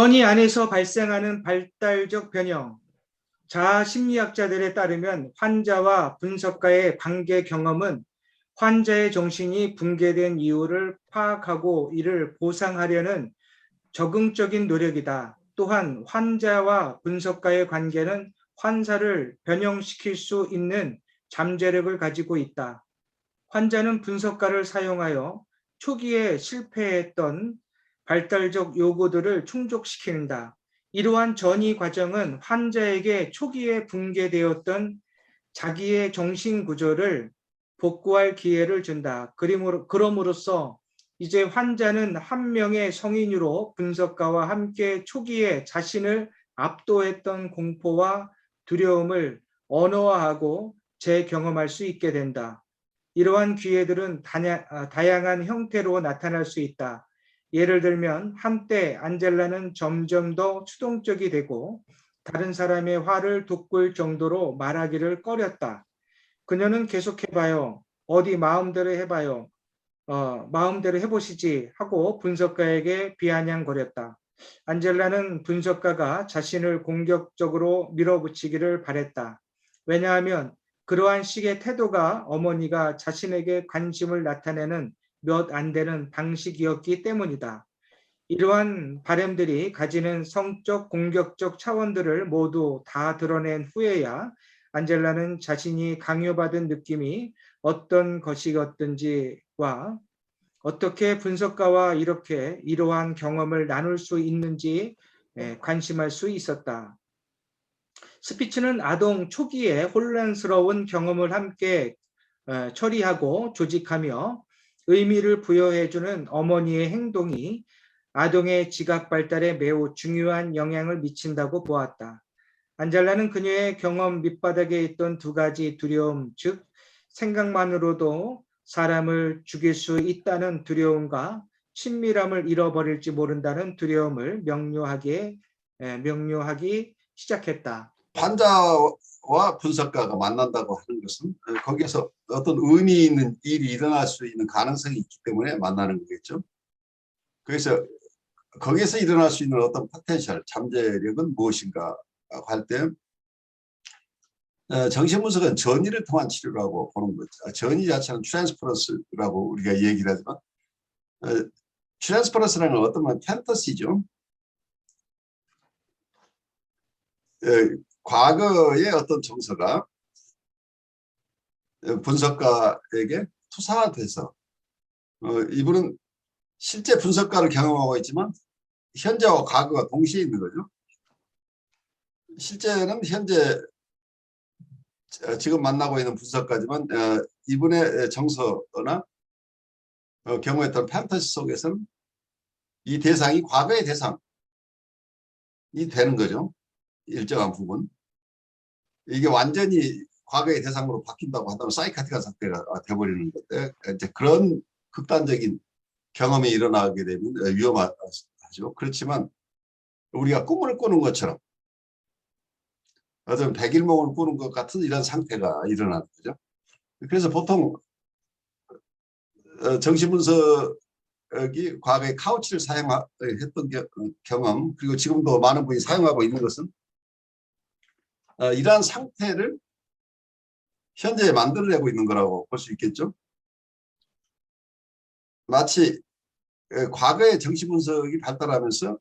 전이 안에서 발생하는 발달적 변형. 자아 심리학자들에 따르면 환자와 분석가의 관계 경험은 환자의 정신이 붕괴된 이유를 파악하고 이를 보상하려는 적응적인 노력이다. 또한 환자와 분석가의 관계는 환자를 변형시킬 수 있는 잠재력을 가지고 있다. 환자는 분석가를 사용하여 초기에 실패했던 발달적 요구들을 충족시킨다. 이러한 전이 과정은 환자에게 초기에 붕괴되었던 자기의 정신 구조를 복구할 기회를 준다. 그럼으로써 이제 환자는 한 명의 성인으로 분석가와 함께 초기에 자신을 압도했던 공포와 두려움을 언어화하고 재경험할 수 있게 된다. 이러한 기회들은 다양한 형태로 나타날 수 있다. 예를 들면 한때 안젤라는 점점 더 추동적이 되고 다른 사람의 화를 돋굴 정도로 말하기를 꺼렸다. 그녀는 계속해봐요. 어디 마음대로 해봐요. 마음대로 해보시지 하고 분석가에게 비아냥거렸다. 안젤라는 분석가가 자신을 공격적으로 밀어붙이기를 바랬다. 왜냐하면 그러한 식의 태도가 어머니가 자신에게 관심을 나타내는 몇 안 되는 방식이었기 때문이다. 이러한 바램들이 가지는 성적 공격적 차원들을 모두 다 드러낸 후에야 안젤라는 자신이 강요받은 느낌이 어떤 것이었든지와 어떻게 분석가와 이러한 경험을 나눌 수 있는지 관심할 수 있었다. 스피츠는 아동 초기에 혼란스러운 경험을 함께 처리하고 조직하며 의미를 부여해주는 어머니의 행동이 아동의 지각 발달에 매우 중요한 영향을 미친다고 보았다. 안젤라는 그녀의 경험 밑바닥에 있던 두 가지 두려움, 즉 생각만으로도 사람을 죽일 수 있다는 두려움과 친밀함을 잃어버릴지 모른다는 두려움을 명료하기 시작했다. 환자와 분석가가 만난다고 하는 것은 거기에서 어떤 의미 있는 일이 일어날 수 있는 가능성이 있기 때문에 만나는 거겠죠. 그래서 거기에서 일어날 수 있는 어떤 포텐셜, 잠재력은 무엇인가 할 때 정신분석은 전이를 통한 치료라고 보는 거죠. 전이 자체는 트랜스퍼런스라고 우리가 얘기를 하지만 트랜스퍼런스라는 건 어떤 면 판타시죠. 과거의 어떤 정서가 분석가에게 투사돼서 이분은 실제 분석가를 경험하고 있지만 현재와 과거가 동시에 있는 거죠. 실제는 현재 지금 만나고 있는 분석가지만 이분의 정서나 경험했던 판타지 속에서는 이 대상이 과거의 대상이 되는 거죠. 일정한 부분. 이게 완전히 과거의 대상으로 바뀐다고 한다면 사이카틱한 상태가 돼버리는 건데 이제 그런 극단적인 경험이 일어나게 되면 위험하죠. 그렇지만 우리가 꿈을 꾸는 것처럼 어떤 백일몽을 꾸는 것 같은 이런 상태가 일어나는 거죠. 그래서 보통 정신분석이 과거에 카우치를 사용했던 경험, 그리고 지금도 많은 분이 사용하고 있는 것은 이러한 상태를 현재에 만들어내고 있는 거라고 볼 수 있겠죠. 마치 과거의 정신분석이 발달하면서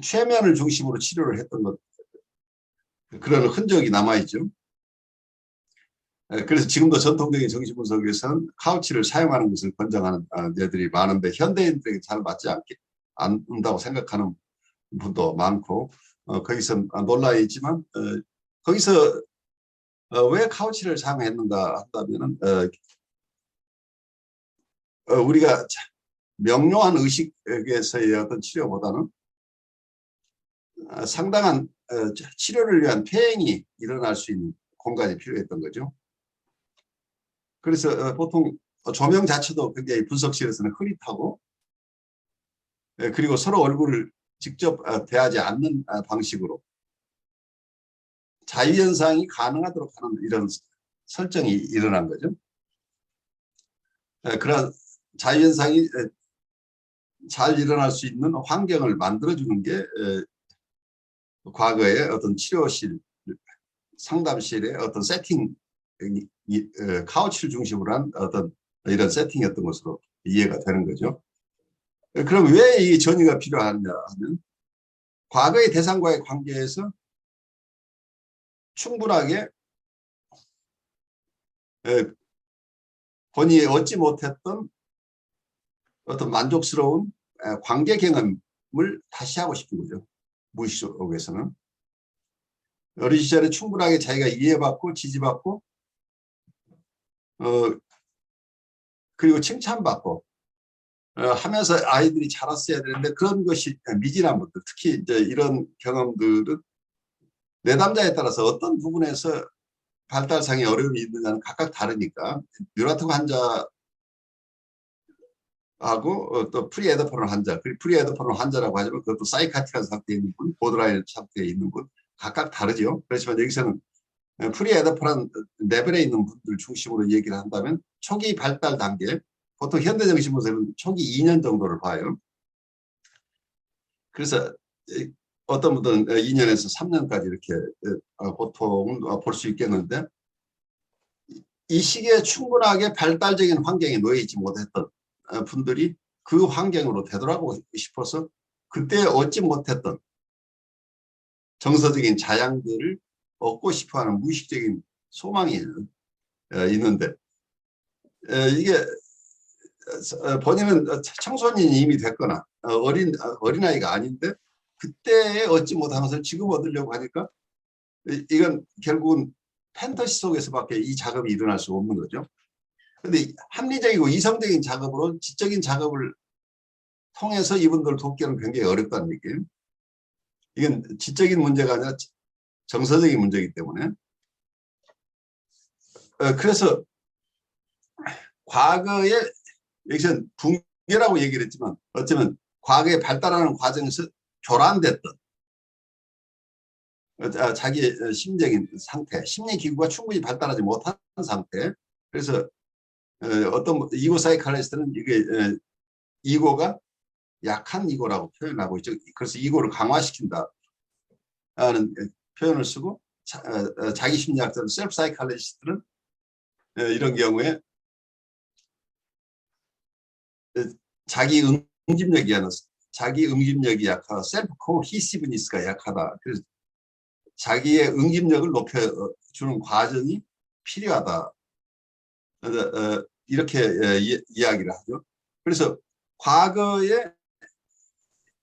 최면을 중심으로 치료를 했던 것, 그런 흔적이 남아있죠. 그래서 지금도 전통적인 정신분석에서는 카우치를 사용하는 것을 권장하는 데들이 많은데 현대인들에게 잘 맞지 않는다고 생각하는 분도 많고 거기서 논란이 있지만 거기서 왜 카우치를 사용했는가 한다면은 우리가 명료한 의식에서의 어떤 치료보다는 상당한 치료를 위한 퇴행이 일어날 수 있는 공간이 필요했던 거죠. 그래서 보통 조명 자체도 굉장히 분석실에서는 흐릿하고 그리고 서로 얼굴을 직접 대하지 않는 방식으로 자유현상이 가능하도록 하는 이런 설정이 일어난 거죠. 그런 자유현상이 잘 일어날 수 있는 환경을 만들어주는 게 과거의 어떤 치료실, 상담실의 어떤 세팅, 카우치를 중심으로 한 어떤 이런 세팅이었던 것으로 이해가 되는 거죠. 그럼 왜 이 전이가 필요하냐 하면 과거의 대상과의 관계에서 충분하게 본인이 얻지 못했던 어떤 만족스러운 관계 경험을 다시 하고 싶은 거죠. 무의식 속에서는. 어린 시절에 충분하게 자기가 이해받고 지지받고 그리고 칭찬받고 하면서 아이들이 자랐어야 되는데 그런 것이 미진한 분들, 특히 이제 이런 경험들은 내담자에 따라서 어떤 부분에서 발달상의 어려움이 있느냐는 각각 다르니까 뉴라틱 환자하고 또 프리에더퍼럴 환자, 프리에더퍼럴 환자라고 하지만 그것도 사이카트리한 상태에 있는 분, 보드라인 상태에 있는 분 각각 다르죠. 그렇지만 여기서는 프리에더퍼럴 레벨에 있는 분들 중심으로 얘기를 한다면 초기 발달 단계, 보통 현대정신분석은 초기 2년 정도를 봐요. 그래서 어떤 분들은 2년에서 3년까지 이렇게 보통은 볼 수 있겠는데 이 시기에 충분하게 발달적인 환경에 놓여 있지 못했던 분들이 그 환경으로 되돌아가고 싶어서 그때 얻지 못했던 정서적인 자양들을 얻고 싶어하는 무의식적인 소망이 있는데 이게 본인은 청소년이 이미 됐거나 어린아이가 아닌데 그때 얻지 못한 것을 지금 얻으려고 하니까 이건 결국은 판타지 속에서밖에 이 작업이 일어날 수 없는 거죠. 그런데 합리적이고 이성적인 작업으로 지적인 작업을 통해서 이분들을 돕기는 굉장히 어렵다는 얘기예요. 이건 지적인 문제가 아니라 정서적인 문제이기 때문에. 그래서 과거에 여기서는 붕괴라고 얘기를 했지만 어쩌면 과거에 발달하는 과정에서 교란됐던 자기의 심적인 상태, 심리기구가 충분히 발달하지 못한 상태. 그래서 어떤 이고 사이칼리스트는 이게 이고가 약한 이고라고 표현하고 있죠. 그래서 이고를 강화시킨다 하는 표현을 쓰고 자기 심리학자는 셀프 사이칼리스트는 이런 경우에 자기 응집력이 아니라 자기 응집력이 약하다. 셀프 코히시브니스가 약하다. 그래서 자기의 응집력을 높여주는 과정이 필요하다. 이렇게 이야기를 하죠. 그래서 과거에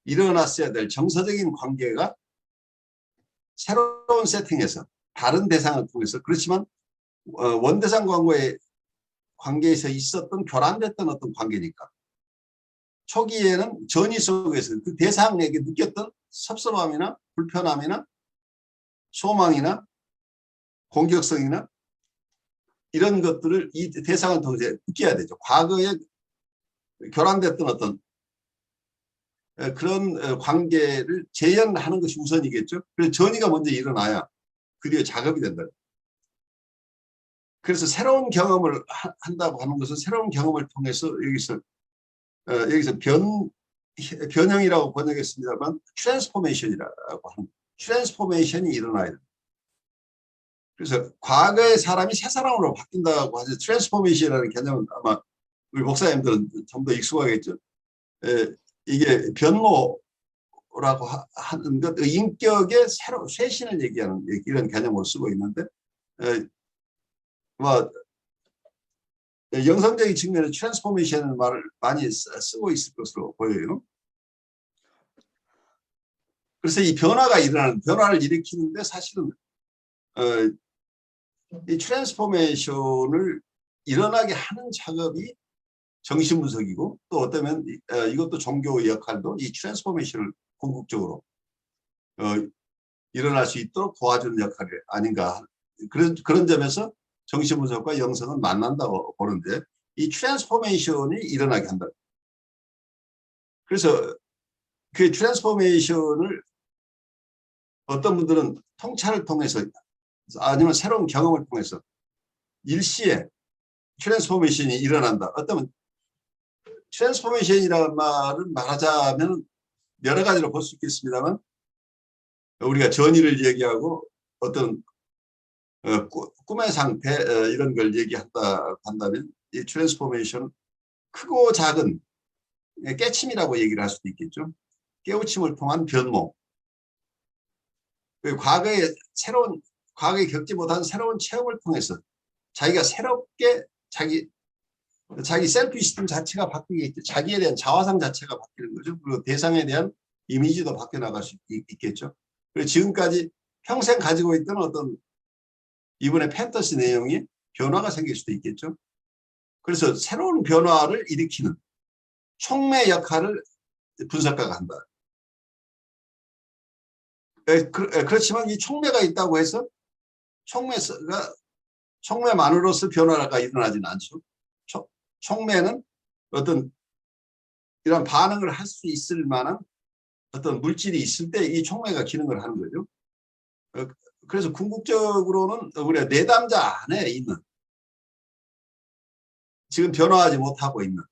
일어났어야 될 정서적인 관계가 새로운 세팅에서 다른 대상을 통해서 그렇지만 원대상 관계에서 있었던 교란됐던 어떤 관계니까 초기에는 전이 속에서 그 대상에게 느꼈던 섭섭함이나 불편함이나 소망이나 공격성이나 이런 것들을 이 대상을 통해서 느껴야 되죠. 과거에 교란됐던 어떤 그런 관계를 재현하는 것이 우선이겠죠. 그래서 전이가 먼저 일어나야 그 뒤에 작업이 된다. 그래서 새로운 경험을 한다고 하는 것은 새로운 경험을 통해서 여기서 변형이라고 번역했습니다만 트랜스포메이션이라고 하는 트랜스포메이션이 일어나야 됩니다. 그래서 과거의 사람이 새 사람으로 바뀐다고 하죠. 트랜스포메이션이라는 개념은 아마 우리 목사님들은 좀 더 익숙하겠죠. 이게 변모라고 하는 것, 인격의 쇄신을 얘기하는 이런 개념으로 쓰고 있는데 뭐 영성적인 측면에 트랜스포메이션을 말을 많이 쓰고 있을 것으로 보여요. 그래서 이 변화를 일으키는데 사실은 이 트랜스포메이션을 일어나게 하는 작업이 정신분석이고 또 어쩌면 이것도 종교의 역할도 이 트랜스포메이션을 궁극적으로 일어날 수 있도록 도와주는 역할이 아닌가. 그런 점에서 정신분석과 영성은 만난다고 보는데 이 트랜스포메이션이 일어나게 한다. 그래서 그 트랜스포메이션을 어떤 분들은 통찰을 통해서 아니면 새로운 경험을 통해서 일시에 트랜스포메이션이 일어난다. 어쩌면 트랜스포메이션이라는 말은 말하자면 여러 가지로 볼 수 있겠습니다만 우리가 전의를 얘기하고 어떤 꿈의 상태 이런 걸 얘기한다 한다면 이 트랜스포메이션 크고 작은 깨침이라고 얘기를 할 수도 있겠죠. 깨우침을 통한 변모. 과거에 겪지 못한 새로운 체험을 통해서 자기가 새롭게 자기 셀프 시스템 자체가 바뀌겠죠. 자기에 대한 자화상 자체가 바뀌는 거죠. 그리고 대상에 대한 이미지도 바뀌어 나갈 수 있겠죠. 그리고 지금까지 평생 가지고 있던 어떤 이번에 판타지 내용이 변화가 생길 수도 있겠죠. 그래서 새로운 변화를 일으키는 촉매 역할을 분석가가 한다. 그렇지만 이 촉매가 있다고 해서 촉매만으로서 변화가 일어나지는 않죠. 촉매는 어떤 이런 반응을 할 수 있을 만한 어떤 물질이 있을 때 이 촉매가 기능을 하는 거죠. 그래서 궁극적으로는 우리가 내담자 안에 있는 지금 변화하지 못하고 있는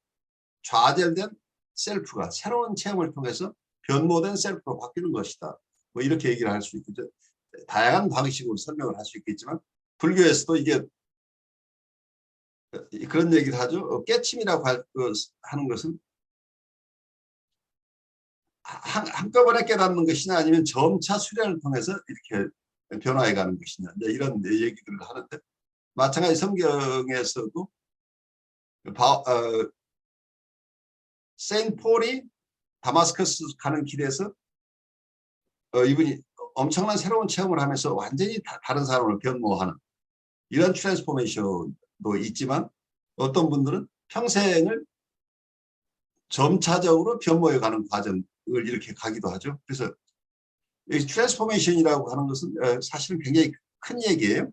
좌절된 셀프가 새로운 체험을 통해서 변모된 셀프로 바뀌는 것이다. 뭐 이렇게 얘기를 할 수 있겠죠. 다양한 방식으로 설명을 할 수 있겠지만 불교에서도 이게 그런 얘기를 하죠. 깨침이라고 하는 것은 한꺼번에 깨닫는 것이냐 아니면 점차 수련을 통해서 이렇게 변화해가는 것이냐 이런 얘기들을 하는데 마찬가지 성경에서도 세인트 폴이 다마스커스 가는 길에서 이분이 엄청난 새로운 체험을 하면서 완전히 다른 사람을 변모하는 이런 트랜스포메이션도 있지만 어떤 분들은 평생을 점차적으로 변모해 가는 과정을 이렇게 가기도 하죠. 그래서 이 트랜스포메이션이라고 하는 것은 사실은 굉장히 큰 얘기예요.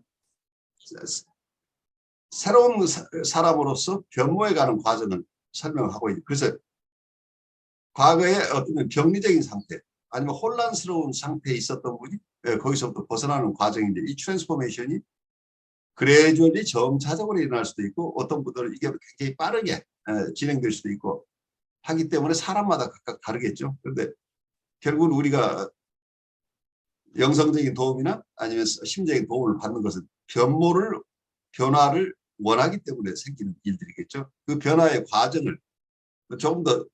새로운 사람으로서 변모해 가는 과정을 설명하고 있는. 그래서 과거에 어떤 병리적인 상태 아니면 혼란스러운 상태에 있었던 분이 거기서부터 벗어나는 과정인데 이 트랜스포메이션이 그래주얼리 점차적으로 일어날 수도 있고 어떤 분들은 이게 굉장히 빠르게 진행될 수도 있고 하기 때문에 사람마다 각각 다르겠죠. 그런데 결국은 우리가 영성적인 도움이나 아니면 심적인 도움을 받는 것은 변화를 원하기 때문에 생기는 일들이겠죠. 그 변화의 과정을 조금 더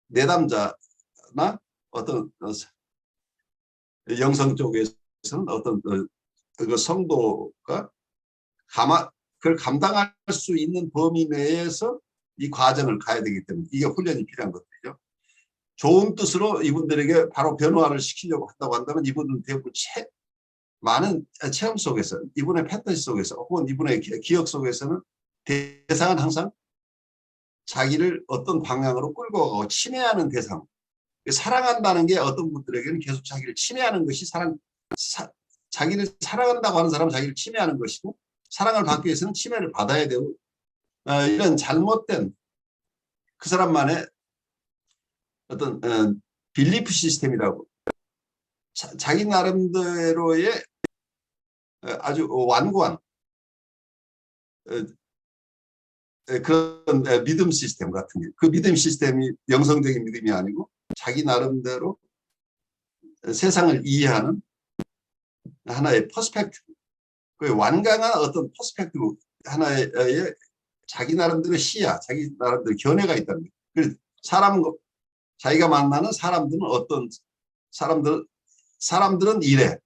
내담자나 어떤 영성 쪽에서는 어떤 그 성도가 그걸 감당할 수 있는 범위 내에서 이 과정을 가야 되기 때문에 이게 훈련이 필요한 것들이죠. 좋은 뜻으로 이분들에게 바로 변화를 시키려고 한다고 한다면 이분은 대부분 많은 체험 속에서 이분의 판타지 속에서 혹은 이분의 기억 속에서는 대상은 항상 자기를 어떤 방향으로 끌고 가고 침해하는 대상. 사랑한다는 게 어떤 분들에게는 계속 자기를 침해하는 것이 자기를 사랑한다고 하는 사람은 자기를 침해하는 것이고 사랑을 받기 위해서는 침해를 받아야 되고 이런 잘못된 그 사람만의 어떤 빌리프 시스템이라고 자기 나름대로의 아주 완고한 그런 믿음 시스템 같은 게 그 믿음 시스템이 영성적인 믿음이 아니고 자기 나름대로 세상을 이해하는 하나의 퍼스펙티브 그 완강한 어떤 퍼스펙티브 하나의 자기 나름대로 시야 자기 나름대로 견해가 있다는 거예요. 자기가 만나는 사람들은 어떤 사람들은 이래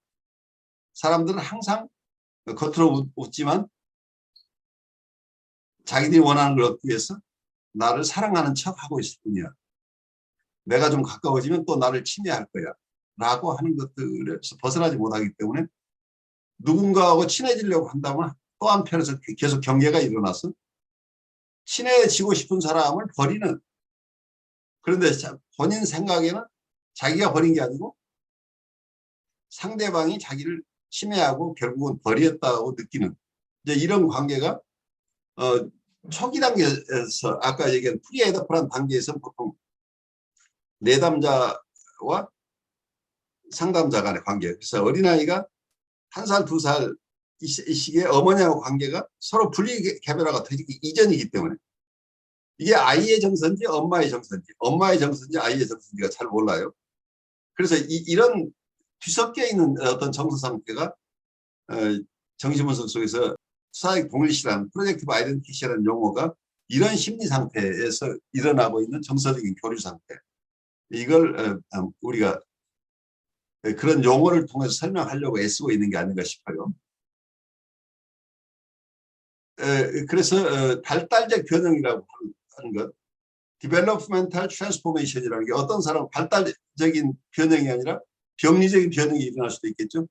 사람들은 항상 겉으로 웃지만 자기들이 원하는 걸 얻기 위해서 나를 사랑하는 척하고 있을 뿐이야. 내가 좀 가까워지면 또 나를 침해할 거야. 라고 하는 것들에서 벗어나지 못하기 때문에 누군가하고 친해지려고 한다면 또 한편에서 계속 경계가 일어나서 친해지고 싶은 사람을 버리는 그런데 본인 생각에는 자기가 버린 게 아니고 상대방이 자기를 침해하고 결국은 버렸다고 느끼는 이제 이런 관계가 초기 단계에서 아까 얘기한 프리에더프란 단계에서 보통 내담자와 상담자 간의 관계. 그래서 어린아이가 1살, 2살 이 시기에 어머니하고 관계가 서로 분리개별화가 되기 이전이기 때문에 이게 아이의 정서인지 엄마의 정서인지 아이의 정서인지가 잘 몰라요. 그래서 이런 뒤섞여 있는 어떤 정서 상태가 정신분석 속에서 수사적 동일시라는 프로젝티브 아이덴티티라는 용어가 이런 심리 상태에서 일어나고 있는 정서적인 교류 상태, 이걸 우리가 그런 용어를 통해서 설명하려고 애쓰고 있는 게 아닌가 싶어요. 그래서 발달적 변형이라고 하는 것, developmental transformation이라는 게 어떤 사람은 발달적인 변형이 아니라 병리적인 변형이 일어날 수도 있겠죠.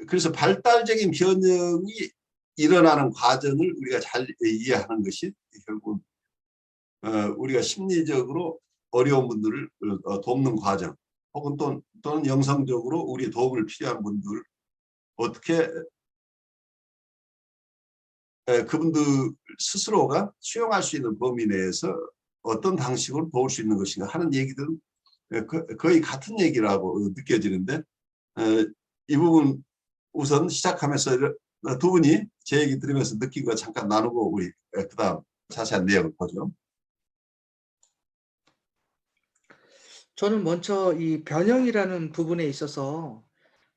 그래서 발달적인 변형이 일어나는 과정을 우리가 잘 이해하는 것이 결국 우리가 심리적으로 어려운 분들을 돕는 과정, 혹은 또는 영성적으로 우리의 도움을 필요한 분들 어떻게 그분들 스스로가 수용할 수 있는 범위 내에서 어떤 방식으로 도울 수 있는 것인가 하는 얘기들은 거의 같은 얘기라고 느껴지는데, 이 부분 우선 시작하면서 두 분이 제 얘기 들으면서 느낀 거 잠깐 나누고 우리 그다음 자세한 내용을 보죠. 저는 먼저 이 변형이라는 부분에 있어서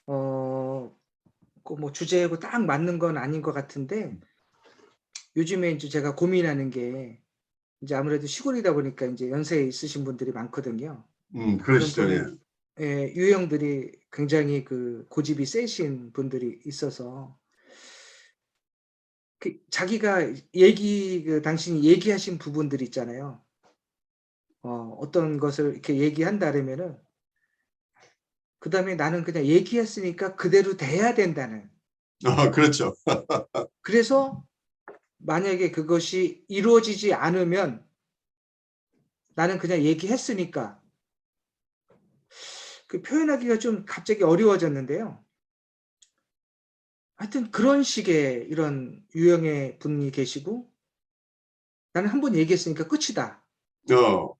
그 뭐 주제하고 딱 맞는 건 아닌 것 같은데, 요즘에 이제 제가 고민하는 게 이제 아무래도 시골이다 보니까 이제 연세에 있으신 분들이 많거든요. 그런 그러시죠. 예. 유형들이 굉장히 그 고집이 세신 분들이 있어서 자기가 당신이 얘기하신 부분들 있잖아요. 어떤 것을 이렇게 얘기한다라면은 그다음에 나는 그냥 얘기했으니까 그대로 돼야 된다는. 그렇죠. 그래서 만약에 그것이 이루어지지 않으면 나는 그냥 얘기했으니까, 그 표현하기가 좀 갑자기 어려워졌는데요. 하여튼 그런 식의 이런 유형의 분이 계시고, 나는 한 번 얘기했으니까 끝이다. 어,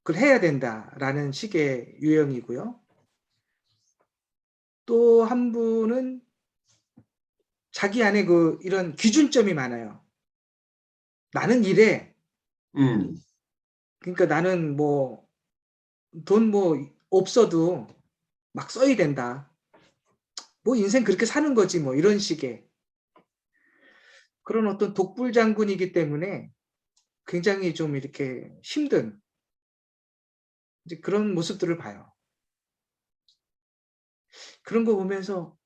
그걸 해야 된다라는 식의 유형이고요. 또 한 분은 자기 안에 이런 기준점이 많아요. 나는 이래. 음, 그러니까 나는 돈 없어도 막 써야 된다. 인생 그렇게 사는 거지 이런 식의 그런 어떤 독불장군이기 때문에 굉장히 좀 이렇게 힘든 이제 그런 모습들을 봐요. 그런 거 보면서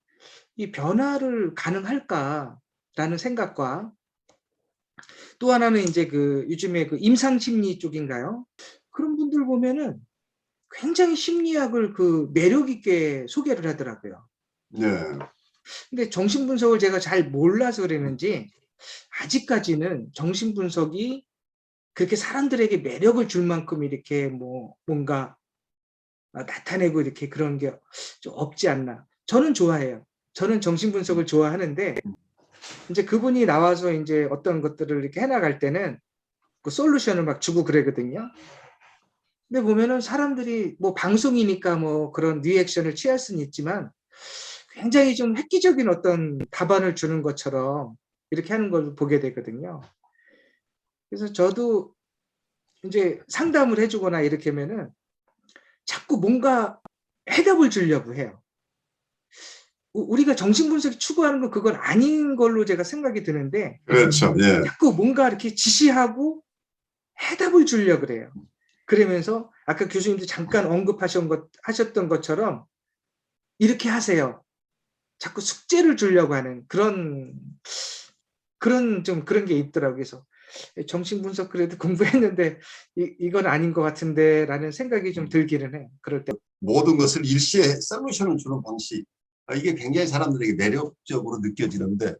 '이 변화를 가능할까?'라는 생각과, 또 하나는 인제 요즘에 임상 심리 쪽인가요? 그런 분들 보면은 굉장히 심리학을 매력 있게 소개를 하더라고요. 네. 근데 정신 분석을 제가 잘 몰라서 그랬는지 아직까지는 정신 분석이 그렇게 사람들에게 매력을 줄 만큼 이렇게 뭔가 나타내고 이렇게 그런 게 좀 없지 않나. 저는 좋아해요. 저는 정신 분석을 좋아하는데, 인제 그분이 나와서 인제 어떤 것들을 이렇게 해 나갈 때는 그 솔루션을 막 주고 그러거든요. 근데 보면은 사람들이 방송이니까 그런 리액션을 취할 수는 있지만 굉장히 좀 획기적인 어떤 답안을 주는 것처럼 이렇게 하는 걸 보게 되거든요. 그래서 저도 인제 상담을 해 주거나 이렇게 하면은 자꾸 뭔가 해답을 주려고 해요. 우리가 정신분석이 추구하는 건 그건 아닌 걸로 제가 생각이 드는데, 그렇죠. 예. 자꾸 뭔가 이렇게 지시하고 해답을 주려 그래요. 그러면서 아까 교수님도 잠깐 하셨던 것처럼 "이렇게 하세요." 자꾸 숙제를 주려고 하는 그런 게 있더라고요. 그래서 정신분석 그래도 공부했는데 '이건 아닌 것 같은데.'라는 생각이 좀 들기는 해요, 그럴 때. 모든 것을 일시에 솔루션을 주는 방식, 이게 굉장히 사람들에게 매력적으로 느껴지는데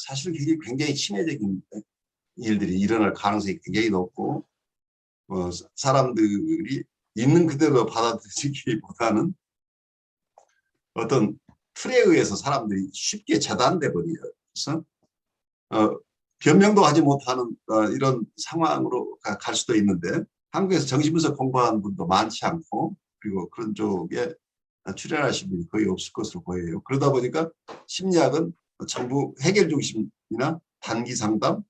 사실 이게 굉장히 침해적인 일들이 일어날 가능성이 굉장히 높고, 사람들이 있는 그대로 받아들이기보다는 어떤 틀에 의해서 사람들이 쉽게 재단돼 버려서 변명도 하지 못하는 이런 상황으로 갈 수도 있는데, 한국에서 정신분석 공부하는 분도 많지 않고, 그리고 그런 쪽에 출연하신 분이 거의 없을 것으로 보여요. 그러다 보니까 심리학은 전부 해결 중심이나 단기 상담,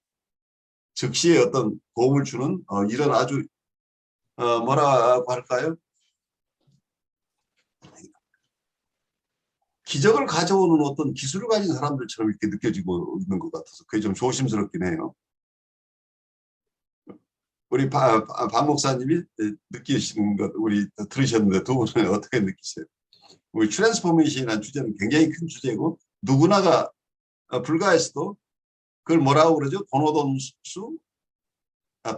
즉시에 어떤 도움을 주는 이런 아주 뭐라고 할까요? 기적을 가져오는 어떤 기술을 가진 사람들처럼 이렇게 느껴지고 있는 것 같아서 그게 좀 조심스럽긴 해요. 우리 박 목사님이 느끼시는 것 우리 들으셨는데 두 분은 어떻게 느끼세요? 우리 트랜스포메이션이라는 주제는 굉장히 큰 주제고 누구나가 불가에서도 그걸 뭐라고 그러죠? 도노점수,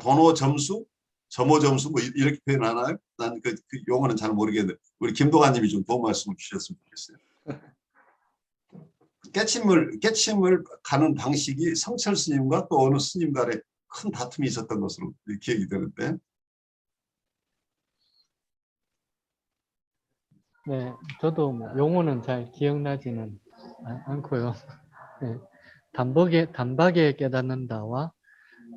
도노점수, 점호점수 뭐 이렇게 표현하나요? 난 그 용어는 잘 모르겠는데 우리 김동환님이 좀 도움 말씀을 주셨으면 좋겠어요. 깨침을 가는 방식이 성철 스님과 또 어느 스님 간에 큰 다툼이 있었던 것으로 기억이 되는데. 네, 저도 뭐 용어는 잘 기억나지는 않고요. 네, 단박에 깨닫는다와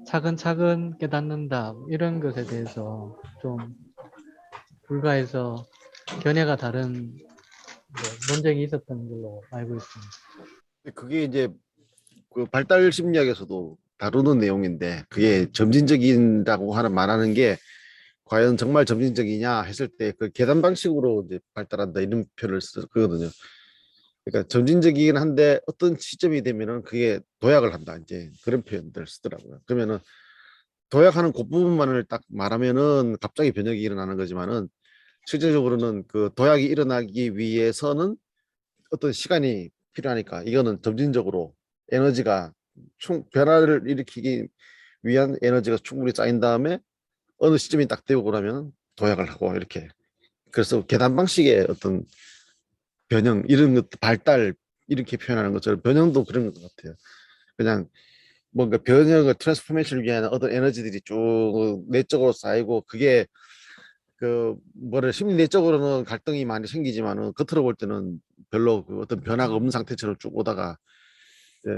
차근차근 깨닫는다 이런 것에 대해서 좀 불가에서 견해가 다른 논쟁이 있었던 걸로 알고 있습니다. 그게 이제 그 발달 심리학에서도 다루는 내용인데 그게 점진적인다고 말하는 게 과연 정말 점진적이냐 했을 때 그 계산 방식으로 이제 발달한다 이런 표현을 쓰거든요. 그러니까 점진적이긴 한데 어떤 시점이 되면은 그게 도약을 한다 이제 그런 표현들 쓰더라고요. 그러면은 도약하는 그 부분만을 딱 말하면은 갑자기 변혁이 일어나는 거지만은 실제적으로는 그 도약이 일어나기 위해서는 어떤 시간이 필요하니까 이거는 점진적으로 에너지가 변화를 일으키기 위한 에너지가 충분히 쌓인 다음에 어느 시점이 딱 되고 그러면 도약을 하고 이렇게. 그래서 계단 방식의 어떤 변형 이런 것 발달 이렇게 표현하는 것처럼 변형도 그런 것 같아요. 그냥 뭔가 변형을 트랜스포메이션을 위한 어떤 에너지들이 쭉 내적으로 쌓이고 그게 그 뭐를 심리 내적으로는 갈등이 많이 생기지만은 겉으로 볼 때는 별로 그 어떤 변화가 없는 상태처럼 쭉 오다가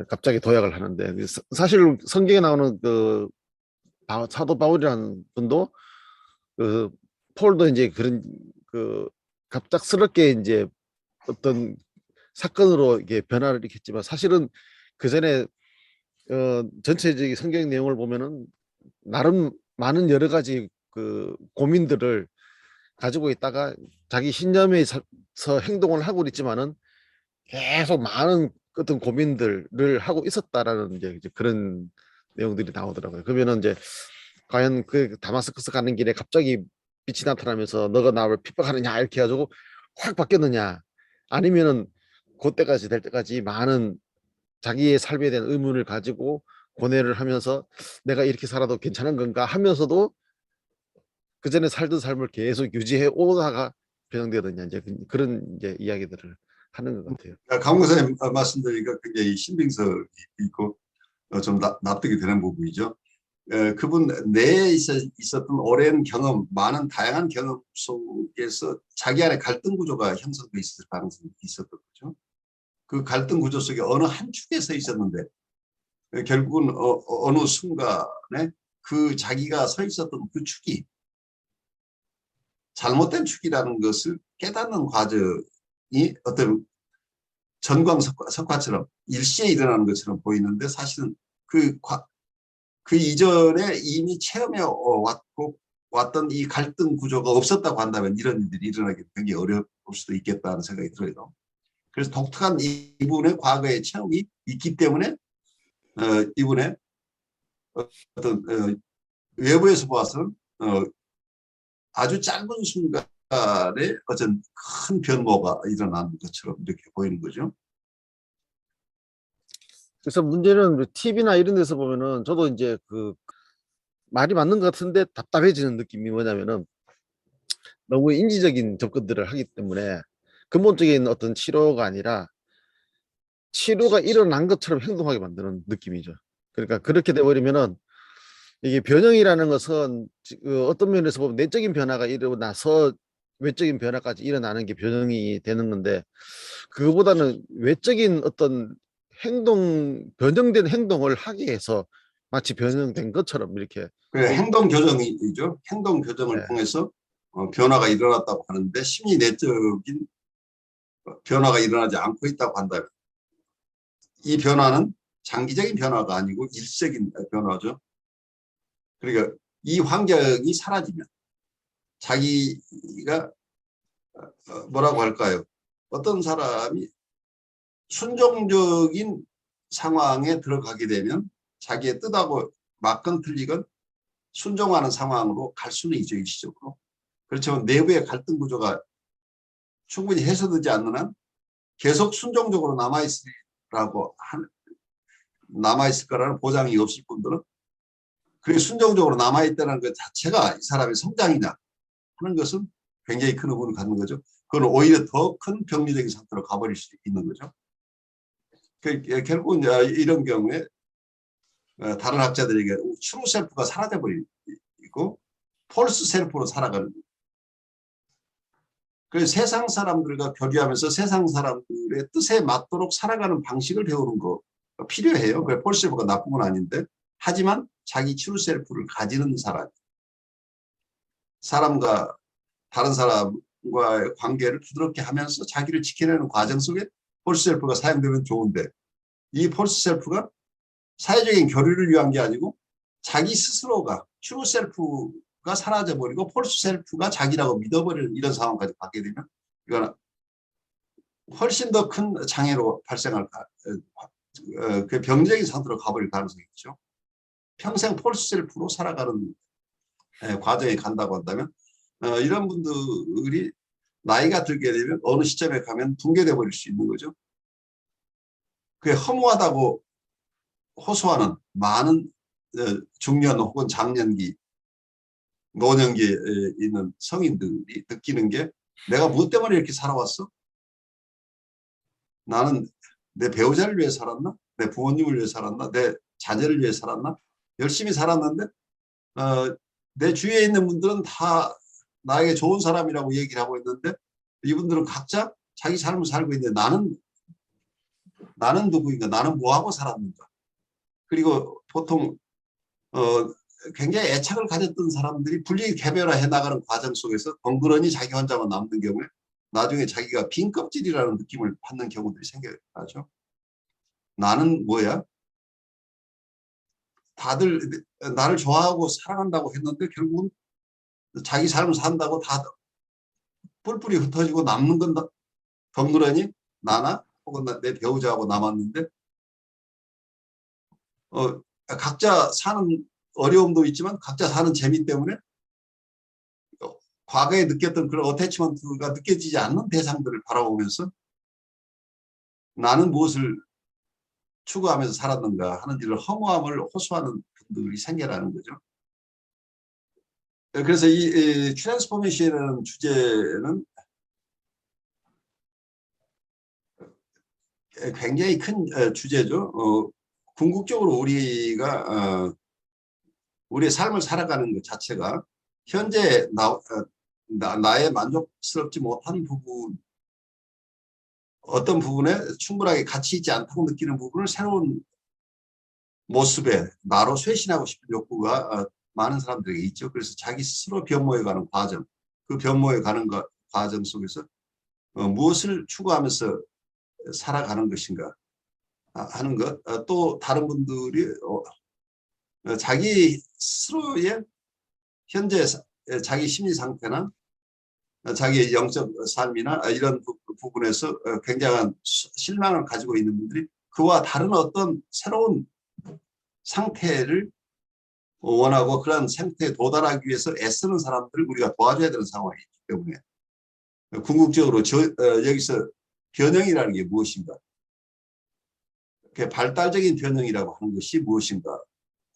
갑자기 도약을 하는데 사실 성경에 나오는 그 사도 바울이라는 분도 그 폴도 이제 그런 그 갑작스럽게 이제 어떤 사건으로 이게 변화를 일으켰지만 사실은 그 전에 전체적인 성경 내용을 보면은 나름 많은 여러 가지 그 고민들을 가지고 있다가 자기 신념에서 행동을 하고 있지만은 계속 많은 어떤 고민들을 하고 있었다라는 이제 그런 내용들이 나오더라고요. 그러면은 이제 과연 그 다마스커스 가는 길에 갑자기 빛이 나타나면서 너가 나를 핍박하느냐 이렇게 해가지고 확 바뀌었느냐 아니면은 그때까지 될 때까지 많은 자기의 삶에 대한 의문을 가지고 고뇌를 하면서 내가 이렇게 살아도 괜찮은 건가 하면서도 그 전에 살던 삶을 계속 유지해 오다가 변형되느냐 이제 그런 이제 이야기들을 하는 것 같아요. 강 목사님 말씀드리니까 굉장히 신빙성이 있고 좀 납득이 되는 부분이죠. 그분 내에 있었던 오랜 경험, 많은 다양한 경험 속에서 자기 안에 갈등 구조가 형성돼 있을 가능성이 있었던 거죠. 그 갈등 구조 속에 어느 한 축에 서 있었는데 결국은 어느 순간에 그 자기가 서 있었던 그 축이 잘못된 축이라는 것을 깨닫는 과정이 어떤 전광석화처럼 일시에 일어나는 것처럼 보이는데 사실은 그 이전에 이미 체험해 왔던 이 갈등 구조가 없었다고 한다면 이런 일들이 일어나기 굉장히 어려울 수도 있겠다는 생각이 들어요. 그래서 독특한 이분의 과거의 체험이 있기 때문에 이분의 어떤 외부에서 봐서는 아주 짧은 순간에 어떤 큰 변모가 일어나는 것처럼 이렇게 보이는 거죠. 그래서 문제는 TV나 이런 데서 보면은 저도 이제 그 말이 맞는 것 같은데 답답해지는 느낌이 뭐냐면은 너무 인지적인 접근들을 하기 때문에 근본적인 어떤 치료가 아니라 치료가 일어난 것처럼 행동하게 만드는 느낌이죠. 그러니까 그렇게 돼버리면은 이게 변형이라는 것은 어떤 면에서 보면 내적인 변화가 일어나서 외적인 변화까지 일어나는 게 변형이 되는 건데 그거보다는 외적인 어떤 변형된 행동을 하게 해서 마치 변형된 것처럼 이렇게 행동 교정이죠. 행동 교정을 네. 통해서 변화가 일어났다고 하는데 심리 내적인 변화가 일어나지 않고 있다고 한다면 이 변화는 장기적인 변화가 아니고 일시적인 변화죠. 그러니까 이 환경이 사라지면 자기가 뭐라고 할까요? 어떤 사람이 순종적인 상황에 들어가게 되면 자기의 뜻하고 맞건 틀리건 순종하는 상황으로 갈 수는 있죠, 일시적으로. 그렇지만 내부의 갈등 구조가 충분히 해소되지 않는 한 계속 순종적으로 남아있을 거라는 보장이 없을 분들은 그게 순종적으로 남아있다는 것 자체가 이 사람의 성장이냐 하는 것은 굉장히 큰 의문을 갖는 거죠. 그건 오히려 더 큰 병리적인 상태로 가버릴 수 있는 거죠. 결국은 이런 경우에 다른 학자들에게 트루 셀프가 사라져버리고 폴스 셀프로 살아가는 거예요. 그래서 세상 사람들과 교류하면서 세상 사람들의 뜻에 맞도록 살아가는 방식을 배우는 거 필요해요. 그 폴스 셀프가 나쁜 건 아닌데 하지만 자기 트루 셀프를 가지는 사람과 다른 사람과의 관계를 부드럽게 하면서 자기를 지켜내는 과정 속에 폴스 셀프가 사용되면 좋은데 이 폴스 셀프가 사회적인 교류를 위한 게 아니고 자기 스스로가 트루 셀프가 사라져버리고 폴스 셀프가 자기라고 믿어버리는 이런 상황까지 가게 되면 이거는 훨씬 더 큰 장애로 발생할 그 병적인 상태로 가버릴 가능성이 있죠. 평생 폴스 셀프로 살아가는 과정에 간다고 한다면 이런 분들이 나이가 들게 되면 어느 시점에 가면 붕괴돼 버릴 수 있는 거죠. 그게 허무하다고 호소하는 많은 중년 혹은 장년기, 노년기에 있는 성인들이 느끼는 게 내가 무엇 때문에 이렇게 살아왔어? 나는 내 배우자를 위해 살았나? 내 부모님을 위해 살았나? 내 자녀를 위해 살았나? 열심히 살았는데 내 주위에 있는 분들은 다 나에게 좋은 사람이라고 얘기를 하고 있는데 이분들은 각자 자기 삶을 살고 있는데 나는 누구인가? 나는 뭐하고 살았는가? 그리고 보통 굉장히 애착을 가졌던 사람들이 분리 개별화해 나가는 과정 속에서 덩그러니 자기 혼자만 남는 경우에 나중에 자기가 빈 껍질이라는 느낌을 받는 경우들이 생겨나죠. 나는 뭐야? 다들 나를 좋아하고 사랑한다고 했는데 결국은 자기 삶을 산다고 다 뿔뿔이 흩어지고 남는 건 덩그러니 나나 혹은 내 배우자하고 남았는데 각자 사는 어려움도 있지만 각자 사는 재미 때문에 과거에 느꼈던 그런 어태치먼트가 느껴지지 않는 대상들을 바라보면서 나는 무엇을 추구하면서 살았는가 하는 일을 허무함을 호소하는 분들이 생겨나는 거죠. 그래서 이 트랜스포메이션이라는 주제는 굉장히 큰 주제죠. 궁극적으로 우리가 우리의 삶을 살아가는 것 자체가 현재 나의 만족스럽지 못한 부분, 어떤 부분에 충분하게 가치 있지 않다고 느끼는 부분을 새로운 모습에 나로 쇄신하고 싶은 욕구가 많은 사람들에게 있죠. 그래서 자기 스스로 변모해가는 과정, 그 변모해가는 과정 속에서 무엇을 추구하면서 살아가는 것인가 하는 것. 또 다른 분들이 자기 스스로의 현재 자기 심리 상태나 자기의 영적 삶이나 이런 부분에서 굉장한 실망을 가지고 있는 분들이 그와 다른 어떤 새로운 상태를 원하고 그런 상태에 도달하기 위해서 애쓰는 사람들을 우리가 도와줘야 되는 상황이 있기 때문에 궁극적으로 여기서 변형이라는 게 무엇인가, 발달적인 변형이라고 하는 것이 무엇인가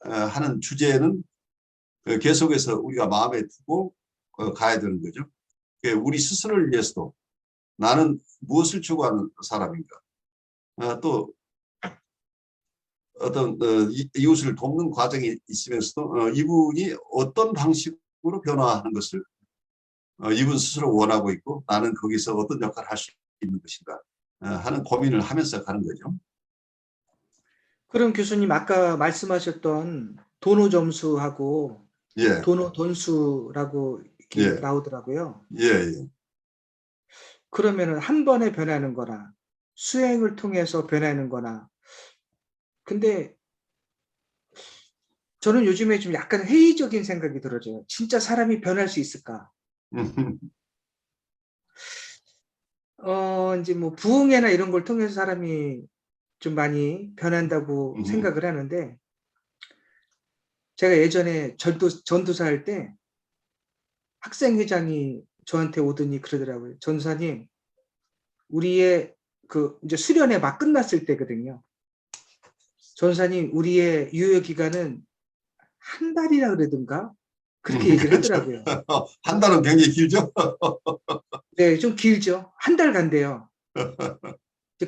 하는 주제는 계속해서 우리가 마음에 두고 가야 되는 거죠. 우리 스스로를 위해서도 나는 무엇을 추구하는 사람인가, 또 어떤 이웃을 돕는 과정이 있으면서도 이분이 어떤 방식으로 변화하는 것을 이분 스스로 원하고 있고 나는 거기서 어떤 역할을 할 수 있는 것인가 하는 고민을 하면서 가는 거죠. 그럼 교수님 아까 말씀하셨던 도노 점수하고 예, 도노 돈수라고 이렇게 예, 나오더라고요. 예, 예. 그러면은 한 번에 변하는 거나 수행을 통해서 변하는 거나. 근데 저는 요즘에 좀 약간 회의적인 생각이 들어져요. 진짜 사람이 변할 수 있을까? 이제 뭐 부흥회나 이런 걸 통해서 사람이 좀 많이 변한다고 생각을 하는데, 제가 예전에 전도사 할 때 학생회장이 저한테 오더니 그러더라고요. 전도사님, 우리의 이제 수련회 막 끝났을 때거든요. 전도사님, 우리의 유효 기간은 한 달이라 그러던가 그렇게 얘기를 그렇죠. 하더라고요. 한 달은 굉장히 길죠. 네, 좀 길죠. 한 달 간대요.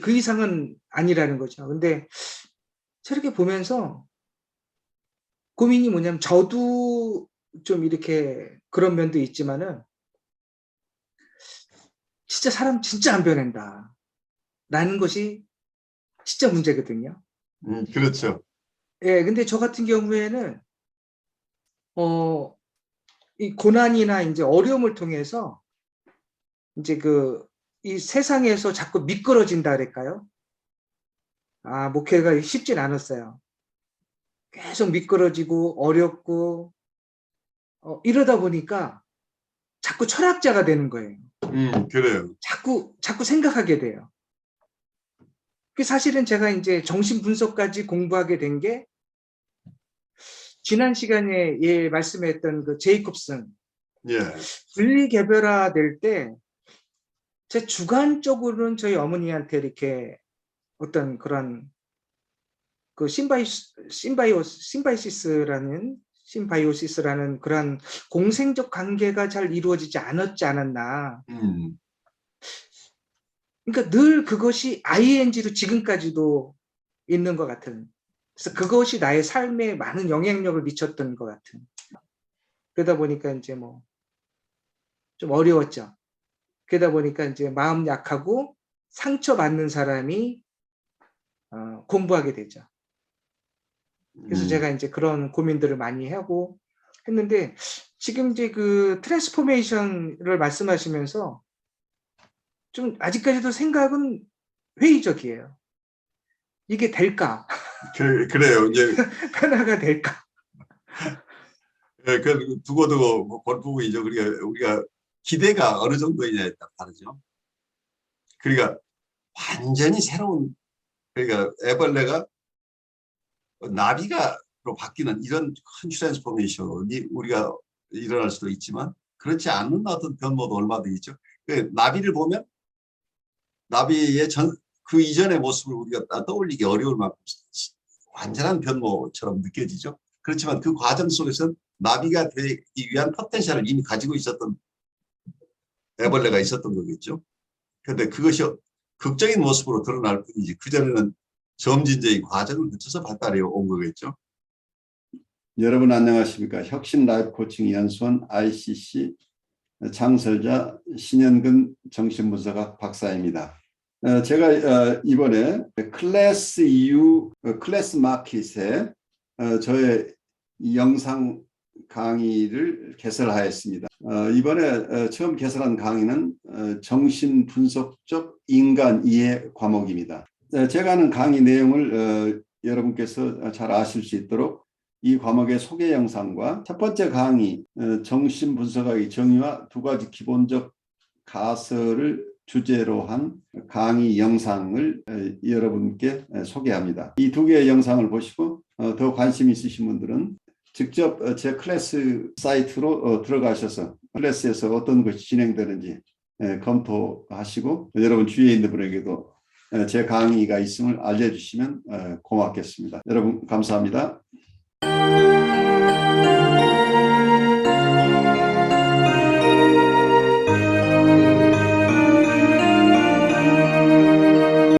그 이상은 아니라는 거죠. 근데 저렇게 보면서 고민이 뭐냐면, 저도 좀 이렇게 그런 면도 있지만은 진짜 사람 진짜 안 변한다 라는 것이 진짜 문제거든요. 그렇죠. 예, 근데 저 같은 경우에는 이 고난이나 이제 어려움을 통해서 이제 이 세상에서 자꾸 미끄러진다 그럴까요? 목회가 쉽진 않았어요. 계속 미끄러지고 어렵고 이러다 보니까 자꾸 철학자가 되는 거예요. 그래요. 자꾸 생각하게 돼요. 그 사실은 제가 이제 정신 분석까지 공부하게 된 게, 지난 시간에 말씀했던 그 제이콥슨 예. 분리 개별화 될 때, 제 주관적으로는 저희 어머니한테 이렇게 어떤 그런 심바이오시스라는 그런 공생적 관계가 잘 이루어지지 않았지 않았나. 그러니까 늘 그것이 ing로 지금까지도 있는 것 같은. 그래서 그것이 나의 삶에 많은 영향력을 미쳤던 것 같은. 그러다 보니까 이제 뭐 좀 어려웠죠. 그러다 보니까 이제 마음 약하고 상처받는 사람이 공부하게 되죠. 그래서 제가 이제 그런 고민들을 많이 하고 했는데, 지금 이제 그 트랜스포메이션을 말씀하시면서 좀 아직까지도 생각은 회의적이에요. 이게 될까? 그래요. 이제 변화가 될까? 그 두고두고 볼 부분이죠. 우리가 기대가 어느 정도이냐에 따라 다르죠. 그러니까 완전히 새로운, 그러니까 애벌레가 나비가로 바뀌는 이런 큰 트랜스포메이션이 우리가 일어날 수도 있지만, 그렇지 않는 어떤 변모도 얼마든지 있죠. 나비를 보면 나비의 그 이전의 모습을 우리가 떠올리기 어려울 만큼 완전한 변모처럼 느껴지죠. 그렇지만 그 과정 속에서 나비가 되기 위한 포텐셜을 이미 가지고 있었던 애벌레가 있었던 거겠죠. 그런데 그것이 극적인 모습으로 드러날 뿐이지, 그전에는 점진적인 과정을 거쳐서 발달해 온 거겠죠. 여러분 안녕하십니까. 혁신 라이프 코칭 연수원 ICC 창설자 신현근 정신분석학 박사입니다. 제가 이번에 클래스 EU 클래스 마켓에 저의 영상 강의를 개설하였습니다. 이번에 처음 개설한 강의는 정신분석적 인간 이해 과목입니다. 제가 하는 강의 내용을 여러분께서 잘 아실 수 있도록 이 과목의 소개 영상과 첫 번째 강의 정신분석학의 정의와 두 가지 기본적 가설을 주제로 한 강의 영상을 여러분께 소개합니다. 이 두 개의 영상을 보시고 더 관심 있으신 분들은 직접 제 클래스 사이트로 들어가셔서 클래스에서 어떤 것이 진행되는지 검토하시고, 여러분 주위에 있는 분에게도 제 강의가 있음을 알려주시면 고맙겠습니다. 여러분 감사합니다.